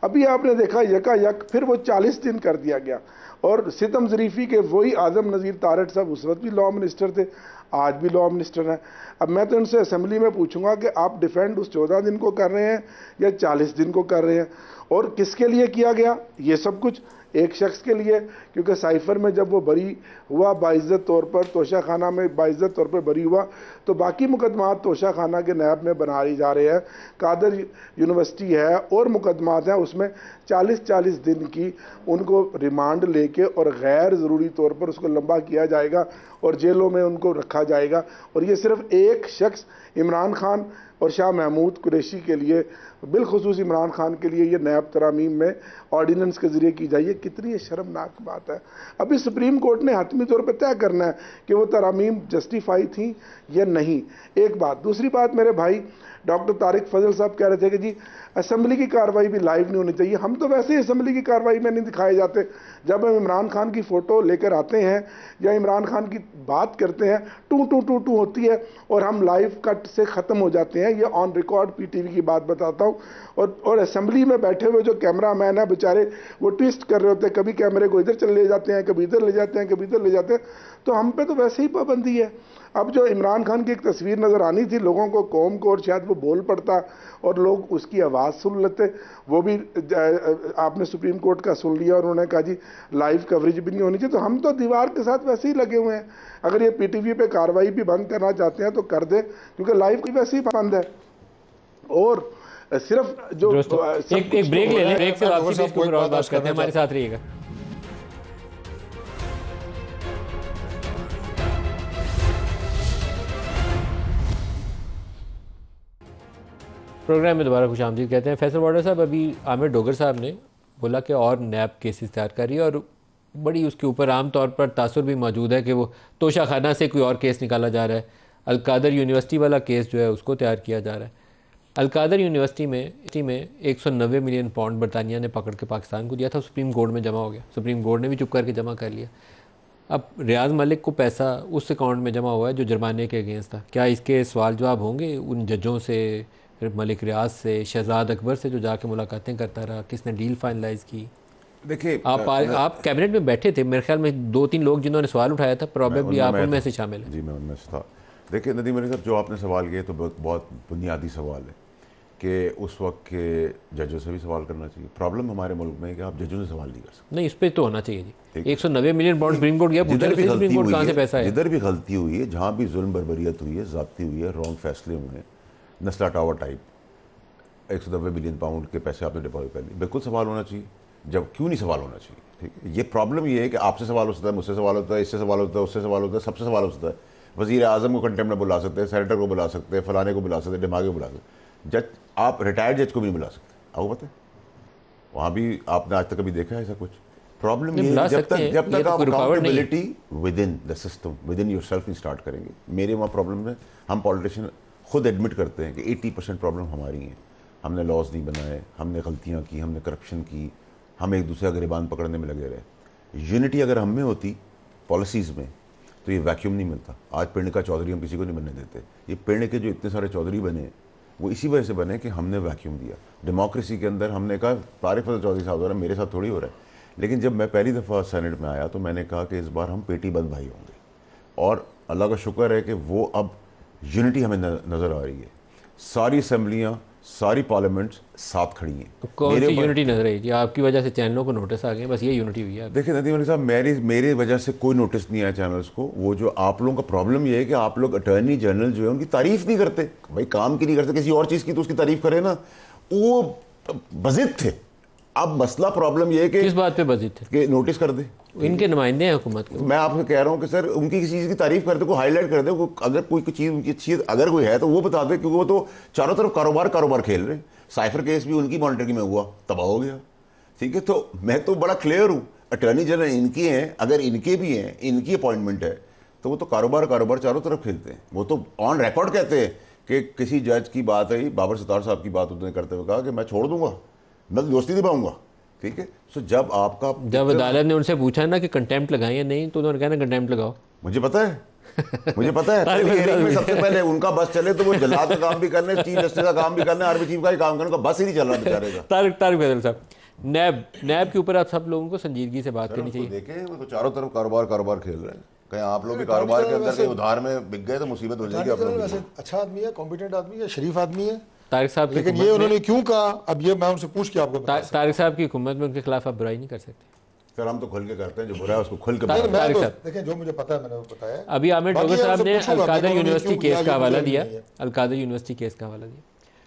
अभी आपने देखा यकायक फिर वो 40 दिन कर दिया गया। और सितम ज़रीफ़ी के वही आज़म नज़ीर तारड़ साहब उस वक्त भी लॉ मिनिस्टर थे, आज भी लॉ मिनिस्टर हैं। अब मैं तो इनसे असेंबली में पूछूंगा कि आप डिफेंड उस 14 दिन को कर रहे हैं या 40 दिन को कर रहे हैं, और किसके लिए किया गया ये सब कुछ? एक शख्स के लिए, क्योंकि साइफर में जब वो बरी हुआ बाइज़्ज़त तौर पर, तोशा खाना में बाइज़्ज़त तौर पर बरी हुआ, तो बाकी मुकदमात तोशा खाना के नैब में बनाए जा रहे हैं। कादर यूनिवर्सिटी है और मुकदमात हैं, उसमें 40-40 दिन की उनको रिमांड लेके और गैर ज़रूरी तौर पर उसको लंबा किया जाएगा और जेलों में उनको रखा जाएगा। और ये सिर्फ एक शख्स इमरान खान और शाह महमूद कुरैशी के लिए, बिलखुसूस इमरान खान के लिए ये नैब तरामीम में ऑर्डिनेंस के ज़रिए की जाइए, कितनी ये शर्मनाक बात है। अभी सुप्रीम कोर्ट ने हतमी तौर पर तय करना है कि वो तरामीम जस्टिफाई थी या नहीं। एक बात। दूसरी बात, मेरे भाई डॉक्टर तारिक फजल साहब कह रहे थे कि जी असेंबली की कार्रवाई भी लाइव नहीं होनी चाहिए। हम तो वैसे ही असेंबली की कार्रवाई में नहीं दिखाए जाते। जब हम इमरान खान की फ़ोटो लेकर आते हैं या इमरान खान की बात करते हैं, टू टू टू टू होती है और हम लाइव कट से ख़त्म हो जाते हैं। ये ऑन रिकॉर्ड PTV की बात बताता हूँ। और असेंबली में बैठे हुए जो कैमरा मैन है बेचारे, वो ट्विस्ट कर रहे होते हैं, कभी कैमरे को इधर चले ले जाते हैं, कभी इधर ले जाते हैं, कभी इधर ले जाते हैं। तो हम पे तो वैसे ही पाबंदी है। अब जो इमरान खान की एक तस्वीर नज़र आनी थी लोगों को, कौम को, और शायद वो बोल पड़ता और लोग उसकी आवाज़ सुन लेते, वो भी आपने सुप्रीम कोर्ट का सुन लिया और उन्होंने कहा जी लाइव कवरेज भी नहीं होनी चाहिए। तो हम तो दीवार के साथ वैसे ही लगे हुए हैं। अगर ये PTV पे कार्रवाई भी बंद करना चाहते हैं तो कर दें, क्योंकि लाइव की वैसे ही बंद है। और सिर्फ जो एक ब्रेक ले लें, ब्रेक से वापसी पे कोई और बात करते हैं, हमारे साथ रहिएगा। प्रोग्राम में दोबारा खुश आमदीद कहते हैं। फैसल वाडर साहब, अभी आमिर डोगर साहब ने बोला कि और नैब केसेस तैयार कर रही है और बड़ी उसके ऊपर आम तौर पर तासुर भी मौजूद है कि वो तोशा खाना से कोई और केस निकाला जा रहा है। अलकादर यूनिवर्सिटी वाला केस जो है उसको तैयार किया जा रहा है। अलकादर यूनिवर्सिटी में 190 मिलियन पाउंड बरतानिया ने पकड़ के पाकिस्तान को दिया था, सुप्रीम कोर्ट में जमा हो गया। सुप्रीम कोर्ट ने भी चुप करके जमा कर लिया। अब रियाज मलिक को पैसा उस अकाउंट में जमा हुआ है जो जुर्माने के अगेंस्ट था। क्या इसके सवाल जवाब होंगे उन जजों से, मलिक रियाज से, शहजाद अकबर से जो जाके मुलाकातें करता रहा, किसने डील फाइनलाइज की? देखिए, आप कैबिनेट में बैठे थे, मेरे ख्याल में 2-3 लोग जिन्होंने सवाल उठाया था, प्रॉबेबली आप उनमें से शामिल हैं। जी, मैं उनमें से था। देखिए नदीम अली साहब, जो आपने सवाल किए तो बहुत बुनियादी सवाल है कि उस वक्त के जजों से भी सवाल करना चाहिए। प्रॉब्लम हमारे मुल्क में है कि आप जजों से सवाल नहीं कर सकते। नहीं, इस पर तो होना चाहिए जी। 190 मिलियन पाउंड सुप्रीम कोर्ट गया, जिधर भी सुप्रीम कोर्ट कहाँ से पैसा है? जिधर भी गलती हुई है, जहाँ भी जुल्म बर्बरियत हुई है, ज़्यादती हुई है, रॉन्ग फैसले हुए हैं, नस्ला टावर टाइप 190 मिलियन पाउंड के पैसे आपने डिपॉजिट कर लिए, बिल्कुल सवाल होना चाहिए। जब क्यों नहीं सवाल होना चाहिए? ठीक है, ये प्रॉब्लम ये है कि आपसे सवाल होता है, मुझसे सवाल होता है, इससे सवाल होता है, उससे सवाल होता है, सबसे सवाल होता है। वज़ीर आज़म को कंटेम्प्ट में बुला सकते हैं, सेनेटर को बुला सकते हैं, फलाने को बुला सकते हैं, दिमागी को बुला सकते हैं। जज, आप रिटायर्ड जज को भी बुला सकते हैं। आपको पता है वहाँ भी आपने आज तक कभी देखा है ऐसा कुछ? प्रॉब्लम ये है जब तक आप accountability with in the system, with in your self start करेंगे। मेरे वहाँ प्रॉब्लम है, हम पॉलिटिशियन खुद एडमिट करते हैं कि 80% प्रॉब्लम हमारी है। हमने लॉज नहीं बनाए, हमने गलतियाँ की, हमने करप्शन की, हम एक दूसरे का गिरबान पकड़ने में लगे रहे। यूनिटी अगर हम में होती पॉलिसीज़ में तो ये वैक्यूम नहीं मिलता। आज पिंड का चौधरी हम किसी को नहीं बनने देते। ये पिंड के जो इतने सारे चौधरी बने वो इसी वजह से बने कि हमने वैक्यूम दिया। डेमोक्रेसी के अंदर हमने कहा तारिक फजल चौधरी साहब द्वारा मेरे साथ थोड़ी हो रहा है, लेकिन जब मैं पहली दफ़ा सेनेट में आया तो मैंने कहा कि इस बार हम पेटी बंद भाई होंगे, और अल्लाह का शुक्र है कि वो अब यूनिटी हमें नज़र आ रही है। सारी असम्बलियाँ, सारी पार्लियामेंट्स साथ खड़ी हैं। तो कौन सी यूनिटी नजर आई जी? आपकी वजह से चैनलों को नोटिस आ गए, बस ये यूनिटी हुई है। देखिए नदीम अली साहब, मेरी वजह से कोई नोटिस नहीं आया चैनल्स को। वो जो आप लोगों का प्रॉब्लम ये है कि आप लोग अटॉर्नी जनरल जो है उनकी तारीफ नहीं करते। भाई काम की नहीं करते, किसी और चीज़ की तो उसकी तारीफ करे ना। वो बजिद थे। अब मसला प्रॉब्लम ये है कि किस बात पे बजिद थे कि नोटिस कर दे। इनके नुमाइंदे हैं हुकूमत के। मैं आपको कह रहा हूँ कि सर उनकी किसी चीज़ की तारीफ कर दे, को हाईलाइट कर दे, अगर कोई चीज़ उनकी अच्छी अगर कोई है तो वो बता दे, क्योंकि वो तो चारों तरफ कारोबार खेल रहे हैं। साइफर केस भी उनकी मॉनिटरिंग में हुआ, तबाह हो गया। ठीक है, तो मैं तो बड़ा क्लियर हूँ, अटॉर्नी जनरल इनकी हैं, अगर इनके भी हैं, इनकी अपॉइंटमेंट है तो वो तो कारोबार चारों तरफ खेलते हैं। वो तो ऑन रिकॉर्ड कहते हैं कि किसी जज की बात है, बाबर सत्तार साहब की बात उन्होंने करते हुए कहा कि मैं छोड़ दूंगा, मैं दोस्ती निभाऊंगा। ठीक है, सो जब अदालत ने उनसे पूछा ना कि कंटेम्प्ट लगाएं या नहीं, तो उन्होंने कहा ना कंटेम्प्ट लगाओ। मुझे पता है में सबसे पहले उनका बस चले तो वो जल्लाद का काम भी करने, चीफ जस्टिस का काम भी करने, आर्मी चीफ का ही काम करने, का बस ही नहीं चल रहा बेचारे का। तारिक फैसल साहब, नैब के ऊपर आप सब लोगों को संजीदगी से बात करनी चाहिए। देखें वो तो चारों तरफ कारोबार खेल रहे हैं। कहीं आप लोग भी कारोबार के अंदर कहीं उधार में बिक गए तो मुसीबत हो जाएगी आप लोगों को। अच्छा आदमी है, कॉम्पिटेंट आदमी है, शरीफ आदमी है तारिक साहब, लेकिन ये उन्होंने क्यों कहा, अब ये मैं उनसे पूछ के आपको तारिक साहब की हुकूमत में उनके खिलाफ आप बुराई नहीं कर सकते। सर हम तो खुल के करते हैं, जो बुरा है उसको खुल के देखें, जो मुझे पता है मैंने वो बताया। अभी आमिर डोगर साहब ने अलकादर यूनिवर्सिटी केस का हवाला दिया। अलकादर यूनिवर्सिटी केस का हवाला दिया।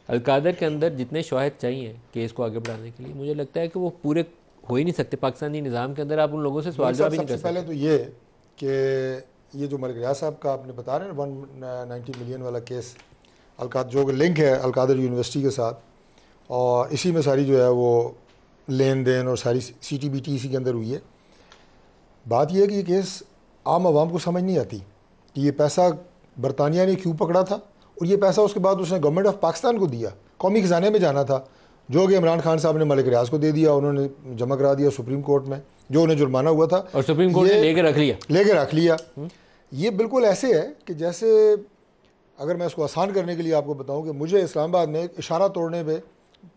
अलकादर के अंदर जितने शवाहिद चाहिए केस को आगे बढ़ाने के लिए, मुझे लगता है कि वो पूरे हो ही नहीं सकते। पाकिस्तानी निज़ाम के अंदर आप उन लोगों से सवाल जवाब ही नहीं कर सकते। पहले तो ये कि ये जो मलिक रियाज साहब का आपने बता रहे हैं 190 मिलियन वाला केस, जो लिंक है अलकादर यूनिवर्सिटी के साथ, और इसी में सारी जो है वो लेन देन और सारी CTBT इसी के अंदर हुई है। बात यह है कि ये केस आम आवाम को समझ नहीं आती कि ये पैसा बरतानिया ने क्यों पकड़ा था, और ये पैसा उसके बाद उसने गवर्नमेंट ऑफ पाकिस्तान को दिया, कौमी खजाने में जाना था, जो कि इमरान खान साहब ने मलिक रियाज को दे दिया, उन्होंने जमा करा दिया सुप्रीम कोर्ट में, जो उन्हें जुर्माना हुआ था और सुप्रीम कोर्ट ने लेके रख लिया। ये बिल्कुल ऐसे है कि जैसे, अगर मैं इसको आसान करने के लिए आपको बताऊं कि मुझे इस्लामाबाद में इशारा तोड़ने पे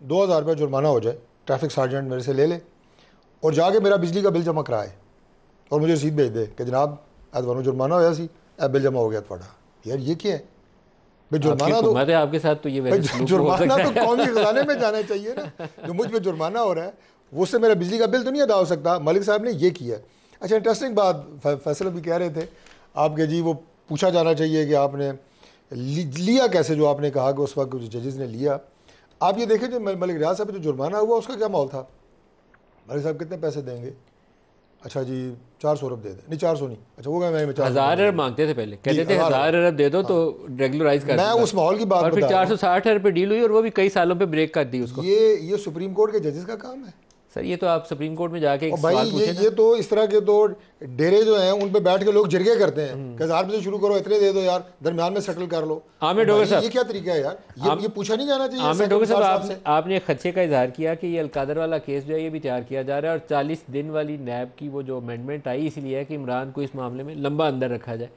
2000 रुपये जुर्माना हो जाए, ट्रैफिक सार्जेंट मेरे से ले ले और जाके मेरा बिजली का बिल जमा कराए और मुझे रसीद भेज दे कि जनाब आज वालों जुर्माना होया सी, अब बिल जमा हो गया थोड़ा। यार ये क्या है भाई? जुर्माना तो आपके साथ तो ये जुर्माना तो कौमी खजाने में जाना चाहिए ना। जो मुझ पर जुर्माना हो रहा है वो उससे मेरा बिजली का बिल तो नहीं अदा हो सकता। मलिक साहब ने ये किया। अच्छा, इंटरेस्टिंग बात फैसल भी कह रहे थे आपके जी, वो पूछा जाना चाहिए कि आपने लिया कैसे, जो आपने कहा कि उस वक्त जो जजेस ने लिया। आप ये देखें जो मलिक रियाज साहब जो जुर्माना हुआ उसका क्या माहौल था? मलिक साहब कितने पैसे देंगे? अच्छा जी 400 अरब दे दे, नहीं 400 नहीं, अच्छा वो मैं 1000 अरब मांगते थे पहले, कहते थे 1000 अरब दे दो तो रेगुलराइज कर। मैं उस माहौल की बात, और फिर 460 अरब पे डील हुई और वो भी कई सालों पे ब्रेक कर दी उसको। ये सुप्रीम कोर्ट के जजेस का काम है सर। ये तो आप सुप्रीम कोर्ट में जाके एक भाई ये तो इस तरह के तो डेरे जो हैं उन पे बैठ के लोग जिरगे करते हैं कि 1000 रुपये से शुरू करो, इतने दे दो यार, दरमियान में सेटल कर लो। आमिर डोगर साहब, ये क्या तरीका है यार? ये पूछा नहीं जाना चाहिए। आमिर डोगर साहब, आपने एक खदशे का इजहार किया कि ये अलकादर वाला केस जो है ये भी तैयार किया जा रहा है और 40 दिन वाली नैब की वो जो अमेंडमेंट आई इसलिए है कि इमरान को इस मामले में लंबा अंदर रखा जाए।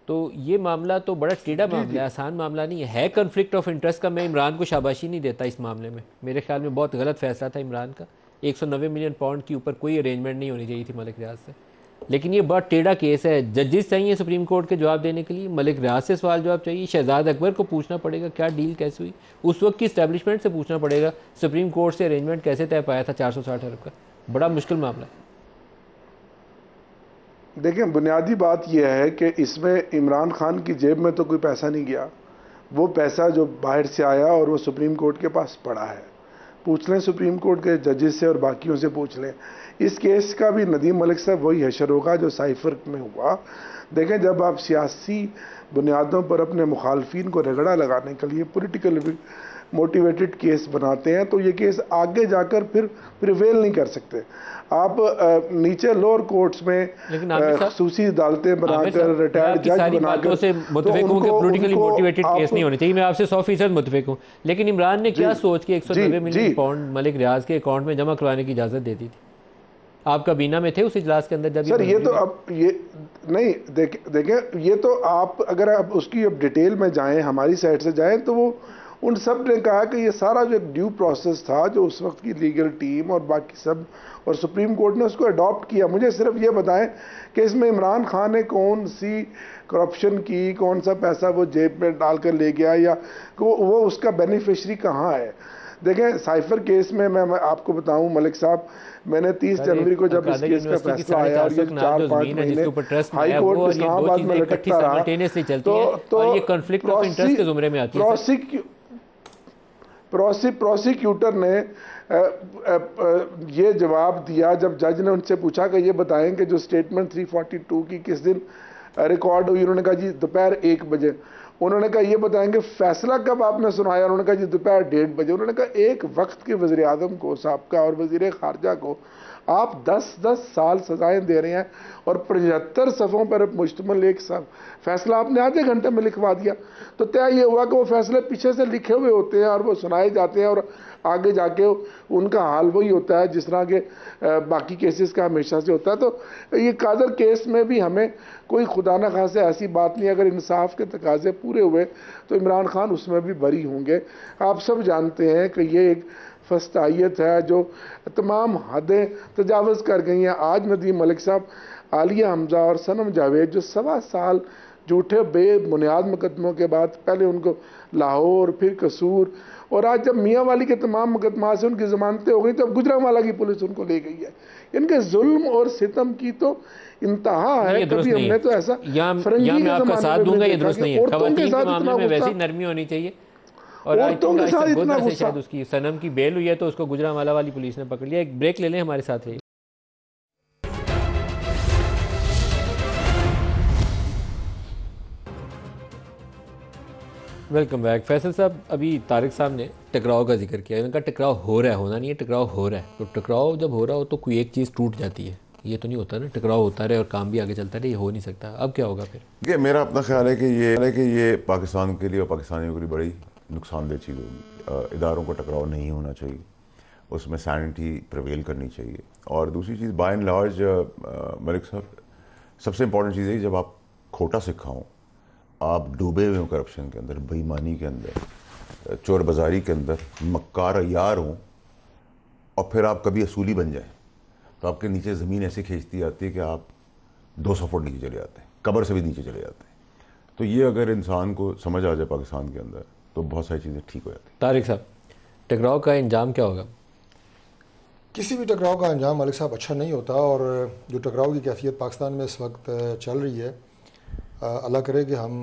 तो ये मामला तो बड़ा टेढ़ा मामला है, आसान मामला नहीं है कॉन्फ्लिक्ट ऑफ इंटरेस्ट का। मैं इमरान को शाबाशी नहीं देता इस मामले में, मेरे ख्याल में बहुत गलत फैसला था इमरान का। 190 मिलियन पाउंड के ऊपर कोई अरेंजमेंट नहीं होनी चाहिए थी मलिक रियाज से, लेकिन ये बहुत टेढ़ा केस है। जजेस चाहिए सुप्रीम कोर्ट के जवाब देने के लिए, मलिक रियाज से सवाल जवाब चाहिए, शहजाद अकबर को पूछना पड़ेगा क्या डील कैसे हुई, उस वक्त की इस्टेब्लिशमेंट से पूछना पड़ेगा सुप्रीम कोर्ट से अरेंजमेंट कैसे तय पाया था 460 अरब का। बड़ा मुश्किल मामला है। देखें, बुनियादी बात यह है कि इसमें इमरान खान की जेब में तो कोई पैसा नहीं गया, वो पैसा जो बाहर से आया और वो सुप्रीम कोर्ट के पास पड़ा है। पूछ लें सुप्रीम कोर्ट के जजेस से और बाकियों से पूछ लें। इस केस का भी नदीम मलिक साहब वही हशर होगा जो साइफर में हुआ। देखें, जब आप सियासी बुनियादों पर अपने मुखालफिन को रगड़ा लगाने के लिए पॉलिटिकल मोटिवेटेड केस बनाते हैं तो ये केस आगे जाकर फिर प्रिवेल नहीं कर सकते। आप नीचे लोअर कोर्ट्स में खसूसी अदालतें बनाकर रिटायर्ड जज बनाकर से मुतफिक हूं कि पॉलिटिकली मोटिवेटेड केस नहीं होने चाहिए। मैं आपसे 100% मुतफिक हूं, लेकिन इमरान ने क्या सोच के 190 मिलियन पाउंड मलिक रियाज के अकाउंट में जमा करवाने की इजाजत दे दी थी? आप काबीना में थे उस इजलास के अंदर जब? सर ये तो अब ये नहीं देखें ये तो आप अगर आप उसकी अब डिटेल में जाएं, हमारी साइड से जाएं, तो वो उन सब ने कहा कि ये सारा जो ड्यू प्रोसेस था, जो उस वक्त की लीगल टीम और बाकी सब और सुप्रीम कोर्ट ने उसको अडॉप्ट किया। मुझे सिर्फ ये बताएं कि इसमें इमरान खान ने कौन सी करप्शन की, कौन सा पैसा वो जेब में डाल कर ले गया, या वो उसका बेनिफिशरी कहाँ है। देखें साइफर केस में मैं आपको बताऊं मलिक साहब, मैंने 30 जनवरी को जब इस केस का फैसला आया और ये 4-5 महीने हाई कोर्ट इस्लामाबाद में लटकता रहा, तो प्रोसिक्यूटर ने ये जवाब दिया जब जज ने उनसे पूछा कि ये बताएं कि जो स्टेटमेंट 342 की किस दिन रिकॉर्ड हुई। उन्होंने कहा जी दोपहर 1 बजे। उन्होंने कहा ये बताएंगे फैसला कब आपने सुनाया? उन्होंने कहा जी दोपहर 1:30 बजे। उन्होंने कहा एक वक्त के वज़ीर आज़म को, साबका, और वज़ीर ख़ारजा को आप 10-10 साल सजाएं दे रहे हैं और 75 सफ़ों पर मुश्तमिल एक फैसला आपने आधे घंटे में लिखवा दिया। तो तय ये हुआ कि वो फैसले पीछे से लिखे हुए होते हैं और वो सुनाए जाते हैं और आगे जाके उनका हाल वही होता है जिस तरह के बाकी केसेस का हमेशा से होता है। तो ये कादर केस में भी हमें कोई खुदा न खासे ऐसी बात नहीं, अगर इंसाफ के तकाजे पूरे हुए तो इमरान खान उसमें भी बरी होंगे। आप सब जानते हैं कि ये एक फस्तायत है जो तमाम हदें तजावज़ कर गई हैं। आज नदीम मलिक साहब, आलिया हमजा और सनम जावेद जो 1.25 साल झूठे बेबुनियाद मुकदमों के बाद पहले उनको लाहौर फिर कसूर और आज जब मियाँ वाली के तमाम मुकदमा से उनकी ज़मानतें हो गई तो अब गुजरांवाला की पुलिस उनको ले गई है। इनके जुल्म और सितम की तो इंतहा है। कभी हमने तो ऐसा फरंगी के आपका साथ दूंगा, ये दुरुस्त नहीं है। औरतों के साथ इतना वैसी नरमी होनी चाहिए और औरतों के साथ इतना गुस्सा। शायद उसकी सनम की बेल हुई है तो उसको गुजरांवाला वाली पुलिस ने पकड़ लिया। एक ब्रेक ले लें, हमारे साथ रहिए। Welcome back. फैसल साहब, अभी तारिक साहब ने टकराव का जिक्र किया। उनका टकराव हो रहा है, होना नहीं है, टकराव हो रहा है। तो टकराव जब हो रहा हो तो कोई एक चीज़ टूट जाती है, ये तो नहीं होता ना। टकराव होता रहे और काम भी आगे चलता रहे, ये हो नहीं सकता। अब क्या होगा फिर? ये मेरा अपना ख्याल है कि ये पाकिस्तान के लिए और पाकिस्तानियों के लिए बड़ी नुकसानदेह चीज़ होगी। इदारों का टकराव नहीं होना चाहिए, उसमें सैनिटी प्रवेल करनी चाहिए। और दूसरी चीज़ बाय एंड लार्ज मलिक साहब, सबसे इंपॉर्टेंट चीज़ है जब आप खोटा सिक्का हों, आप डूबे हुए हों करप्शन के अंदर, बेईमानी के अंदर, चोर बाजारी के अंदर, मक्कार यार हों, और फिर आप कभी असूली बन जाएं तो आपके नीचे ज़मीन ऐसे खींचती आती है कि आप 200 फुट नीचे चले जाते हैं, कब्र से भी नीचे चले जाते हैं। तो ये अगर इंसान को समझ आ जाए पाकिस्तान के अंदर तो बहुत सारी चीज़ें ठीक हो जाती हैं। तारिक साहब, टकराव का अंजाम क्या होगा? किसी भी टकराव का अंजाम मलिक साहब अच्छा नहीं होता। और जो टकराव की कैफियत पाकिस्तान में इस वक्त चल रही है, अल्लाह करे कि हम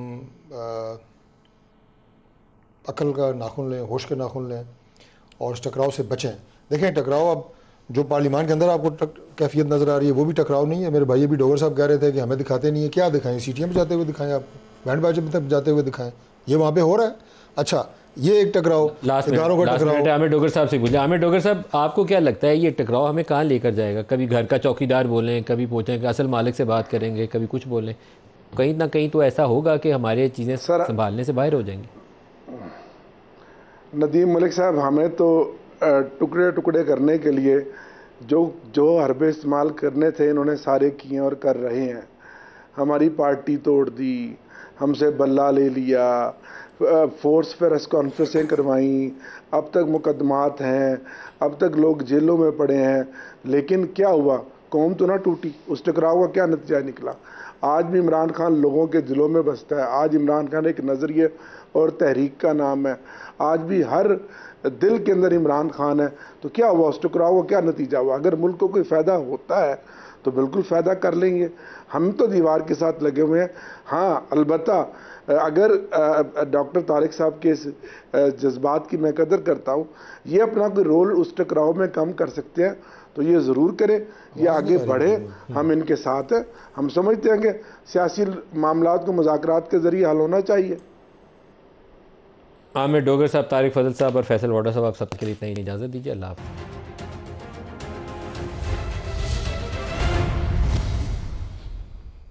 अक्ल का नाखून लें, होश के नाखून लें और इस टकराव से बचें। देखें टकराव अब जो पार्लियामान के अंदर आपको कैफियत नज़र आ रही है वो भी टकराव नहीं है। मेरे भाई अभी डोगर साहब कह रहे थे कि हमें दिखाते नहीं है। क्या दिखाएं? सीटियाँ में जाते हुए दिखाएं, आप बैंड बाजे में जाते हुए दिखाएं, ये वहाँ पे हो रहा है। अच्छा, ये एक टकराव, इदारों का टकराव। आमिर डोगर साहब से पूछे। आमिर डोगर साहब, आपको क्या लगता है ये टकराव हमें कहाँ लेकर जाएगा? कभी घर का चौकीदार बोलें, कभी पूछें कि असल मालिक से बात करेंगे, कभी कुछ बोलें, कहीं ना कहीं तो ऐसा होगा कि हमारे चीज़ें संभालने से बाहर हो जाएंगी। नदीम मलिक साहब, हमें तो टुकड़े टुकड़े करने के लिए जो हरबे इस्तेमाल करने थे इन्होंने सारे किए और कर रहे हैं। हमारी पार्टी तोड़ दी, हमसे बल्ला ले लिया, फोर्स प्रेस कॉन्फ्रेंसें करवाई, अब तक मुकदमात हैं, अब तक लोग जेलों में पड़े हैं। लेकिन क्या हुआ? कौम तो ना टूटी। उस टकराव का क्या नतीजा निकला? आज भी इमरान खान लोगों के दिलों में बसता है। आज इमरान खान एक नज़रिए और तहरीक का नाम है। आज भी हर दिल के अंदर इमरान खान है। तो क्या हुआ? उस टकराव का क्या नतीजा हुआ? अगर मुल्क को कोई फ़ायदा होता है तो बिल्कुल फ़ायदा कर लेंगे। हम तो दीवार के साथ लगे हुए हैं। हाँ, अलबत्ता अगर डॉक्टर तारिक साहब के इस जज्बात की मैं कदर करता हूँ, ये अपना कोई रोल उस टकराव में कम कर सकते हैं तो ये ज़रूर करें, ये आगे बढ़े। हम इनके साथ हैं। हम समझते हैं कि सियासी मामलात को मुज़ाकरात के ज़रिए हल होना चाहिए। आमिर डोगर साहब, तारिक फजल साहब और फैसल वाडा साहब, आप सबके लिए इतना ही इजाज़त दीजिए। अल्लाह हाफ़िज़।